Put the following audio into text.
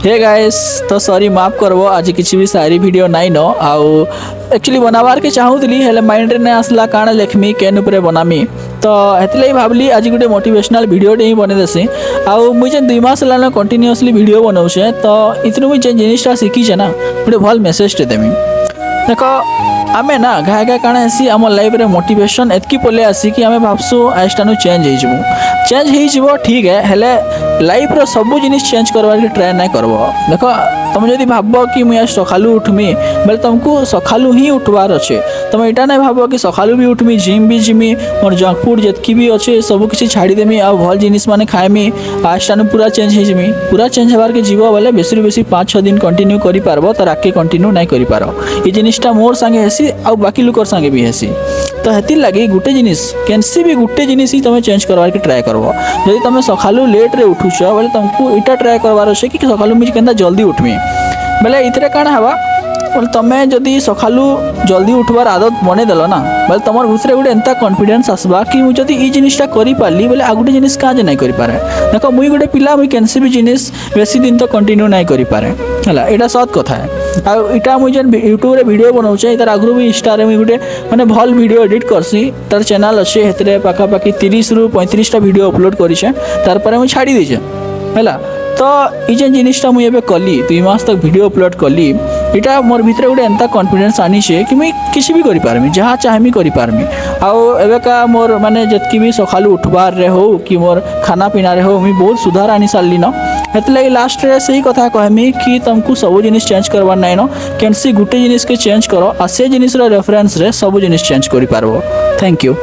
Hey guys तो sorry माफ करबो आज किसी भी सारी वीडियो नाइ न आउ एक्चुअली बनाबार के चाहूली हेले माइंड रे नहीं आसला काण लेखमी केन उपरे बनामी तो हेतले भावली आज गोटे मोटिवेशनल वीडियो ही बने देसी आउ मुझे 2 मास लान कंटिन्यूअसली वीडियो बनाऊे तो इतनु मुझे जिनिसटा शिखीचे ना गोटे भल मेसेज टे देमी देख आमे ना घाए घाए काण आसी आम लाइफ रे मोटिवेशन एतकी पले आसी कि आमे भाबसु आइस्टानु चेंज हो ठीक है हेले लाइफ रो सब जिनिस चेंज करवार के ट्राई नहीं करबो देख तुम जदि भाब कि मुझे सकालू उठमी बेले तुमको सकालू ही उठवार अच्छे तुम यहाँ नहीं भाव कि सकालू भी उठमी जिम भी जिमी मोर जंक फूड जितकी भी अच्छे सब किसी छाड़देमी आ भल जिनिस माने खाएमी आजटानु पूरा चेंज होमी पूरा चेंज होबार के जीव बोले बेसी बेसी 5-6 दिन कंटिन्यू कर पारबो तार आगे कंटिन्यू नहीं कर पार ये जिनिसटा मोर संगे हेसी आ बाकी लोकर संगे भी हेसी तो हेती लगी गोटे जिनिस कैंसी भी गोटे जिनिस ही तुम चेंज करवार के ट्राए करबो जदि तुम सकालू लेट रे उठुछ बोले तुमको इटा ट्राए करवार अच्छे कि सकालू मुझे केनता जल्दी उठमी बेले इतरे काण हवा बोले तुम्हें जदि सकालू जल्दी उठवार आदत बने देल ना बोले तुम भीतर गोटे एंता कॉन्फिडेंस आसबा कि मुझे ये जिनिसटा करि पारली बोले आ गोटे जिनिस क्या नहीं कर पारे देख मुई गोटे पिला मुई कैंसी भी जिनिस बेसी दिन तो कंटिन्यू नहीं कर पारे है यहाँ सत कथा है आटा मुझे यूट्यूब रे वीडियो बनाऊे तार आगु भी इंस्टा रे गोटे मैंने भल वीडियो एडिट करसी तार चैनल अच्छे हेतरे पाखापाखि 30-ରୁ 35टा वीडियो अपलोड करें तार पर मुझे छाड़ी देचे है तो ये जिनिसटा मुझे कली 2 मास तक वीडियो अपलोड कली इटा मोर भीतर गोटे एंता कॉन्फिडेंस आनीचे कि मुई किसी भी करि पारमी जहाँ चाहमी करि पारमी आउ एवेका मोर माने जतकी भी सकालू उठबार रे हो कि मोर खाना पीना रे हो मुई बहुत सुधार आनी सारली न हेतले लास्ट रे सही कथा कहमी कि तुमको सब जिनिस चेंज करवार नाइ न कैंसी गुटे जिनिस के चेंज करो आ से जिनिस रो रेफरेंस रे सब जिनिस चेंज करि पारबो। Thank you.